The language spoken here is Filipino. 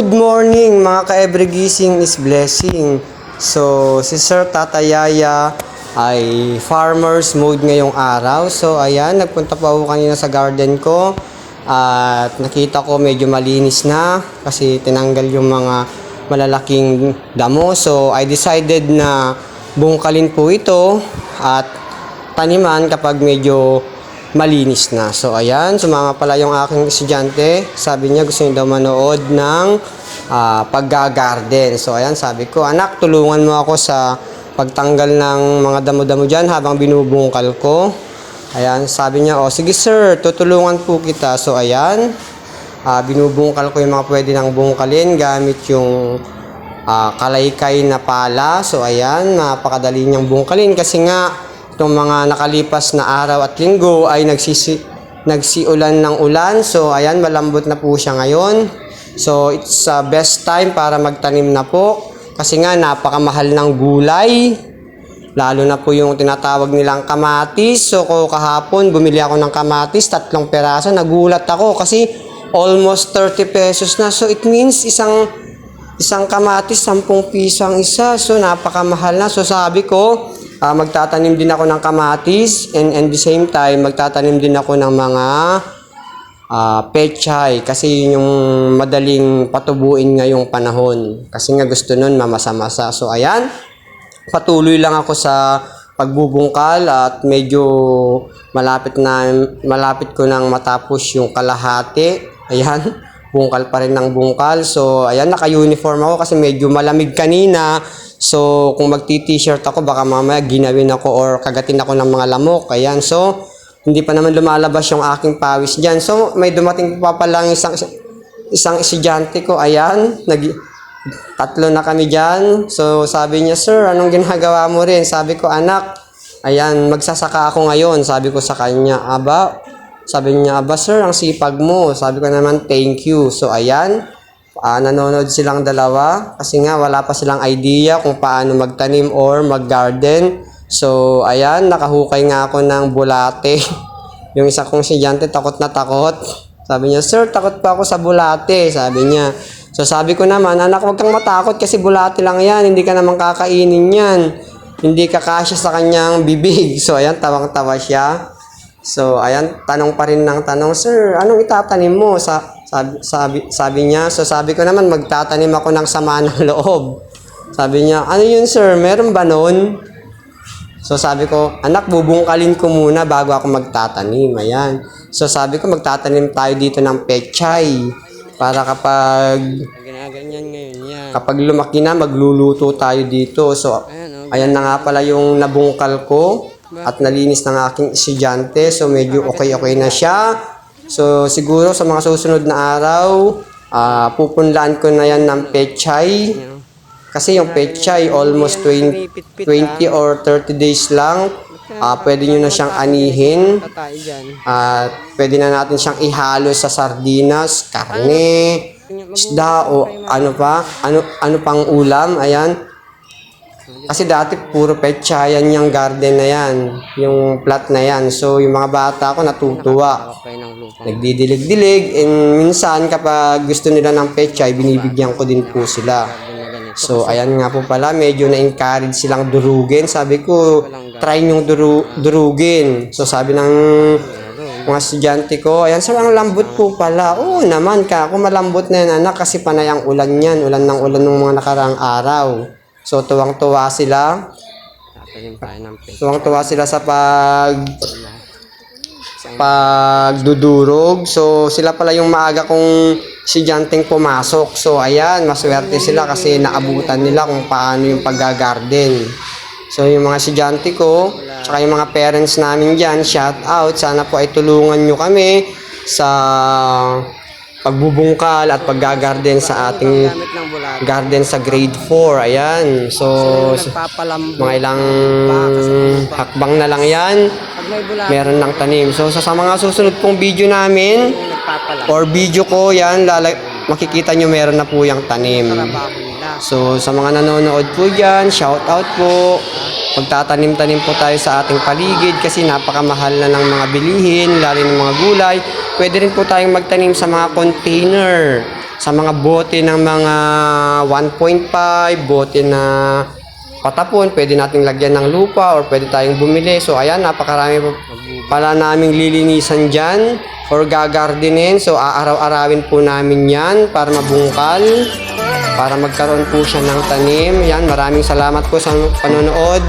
Good morning mga ka-every gising is blessing. So, si Sir Tatayaya ay farmer's mode ngayong araw. So, ayan, nagpunta pa ako kanina sa garden ko at nakita ko medyo malinis na kasi tinanggal yung mga malalaking damo. So, I decided na bungkalin po ito at taniman kapag medyo malinis na. So, ayan, sumama pala yung aking estudyante. Sabi niya gusto niya daw manood ng paggagarden. So, ayan, sabi ko, anak, tulungan mo ako sa pagtanggal ng mga damo-damo dyan habang binubungkal ko. Ayan, sabi niya, oh, sige sir, tutulungan po kita. So, ayan, binubungkal ko yung mga pwede nang bungkalin gamit yung kalaykay na pala. So, ayan, napakadali niyang bungkalin kasi nga, itong mga nakalipas na araw at linggo ay nagsiulan ng ulan. So, ayan, malambot na po siya ngayon. So, it's best time para magtanim na po. Kasi nga, napakamahal ng gulay. Lalo na po yung tinatawag nilang kamatis. So, kahapon, bumili ako ng kamatis, 3 peraso. Nagulat ako kasi almost 30 pesos na. So, it means isang kamatis, 10 piso ang isa. So, napakamahal na. So, sabi ko, magtatanim din ako ng kamatis and the same time magtatanim din ako ng mga pechay kasi yun yung madaling patubuin ngayong panahon kasi nga gusto nun mamasa-masa. So ayan, patuloy lang ako sa pagbubungkal at medyo malapit ko nang matapos yung kalahati. Ayan, bungkal pa rin ng bungkal. So ayan, naka-uniform ako kasi medyo malamig kanina. So, kung magti-t-shirt ako, baka mamaya ginawin ako or kagatin ako ng mga lamok. Ayan. So, hindi pa naman lumalabas yung aking pawis dyan. So, may dumating pa palang isang estudyante ko. Ayan. 3 na kami dyan. So, sabi niya, sir, anong ginagawa mo rin? Sabi ko, anak, ayan, magsasaka ako ngayon. Sabi ko sa kanya, sabi niya, sir, ang sipag mo. Sabi ko naman, thank you. So, ayan. Nanonood silang dalawa kasi nga wala pa silang idea kung paano magtanim or mag-garden. So, ayan, nakahukay nga ako ng bulate. Yung isa kong estudyante, takot na takot. Sabi niya, sir, takot pa ako sa bulate, sabi niya. So, sabi ko naman, anak, huwag kang matakot kasi bulate lang yan, hindi ka naman kakainin yan. Hindi ka kasya sa kanyang bibig. So, ayan, tawang-tawa siya. So, ayan, tanong pa rin ng tanong, sir, anong itatanim mo? Sabi niya, so sabi ko naman, magtatanim ako ng sama ng loob. Sabi niya, ano yun sir, meron ba nun? So sabi ko, anak, bubungkalin ko muna bago ako magtatanim. Ayan. So sabi ko, magtatanim tayo dito ng pechay. Para kapag lumaki na, magluluto tayo dito. So, ayan na nga pala yung nabungkal ko at nalinis ng aking estudyante. So medyo okay na siya. So, siguro sa mga susunod na araw, pupunlaan ko na yan ng pechay. Kasi yung pechay, almost 20 or 30 days lang. Pwede nyo na siyang anihin. Pwede na natin siyang ihalo sa sardinas, karne, isda, o ano pang ulam. Ayan. Kasi dati puro petsayan yung garden na yan, yung plot na yan. So, yung mga bata ko natutuwa. Nagdidilig-dilig, and minsan kapag gusto nila ng pechay, binibigyan ko din po sila. So, ayan nga po pala, medyo na-encourage silang durugin. Sabi ko, try nyong durugin. So, sabi ng mga estudyante ko, ayan sir, ang lambot po pala. Oo naman ka, ako malambot na yan anak kasi panay ang ulan yan. Ulan ng mga nakaraang araw. So, tuwang-tuwa sila. Tuwang-tuwa sila sa pagdudurog. So, sila pala yung maaga kong estudyanteng pumasok. So, ayan, maswerte sila kasi naabutan nila kung paano yung paggagarden. So, yung mga estudyante ko, tsaka yung mga parents namin dyan, shout out. Sana po ay tulungan nyo kami sa pagbubungkal at paggagarden sa ating garden sa grade 4. Ayan. So, mga ilang hakbang na lang yan. Meron ng tanim. So, sa mga susunod pong video namin or video ko, yan, makikita nyo meron na po yung tanim. So, sa mga nanonood po dyan, shout out po. Magtatanim-tanim po tayo sa ating paligid kasi napakamahal na ng mga bilihin, lalo ng mga gulay. Pwede rin po tayong magtanim sa mga container. sa mga bote ng mga 1.5, bote na patapon, pwede nating lagyan ng lupa or pwede tayong bumili. So ayan, napakarami pala naming lilinisan dyan or gagardenin. So aaraw-arawin po namin yan para mabungkal, para magkaroon po siya ng tanim. Yan, maraming salamat po sa panonood.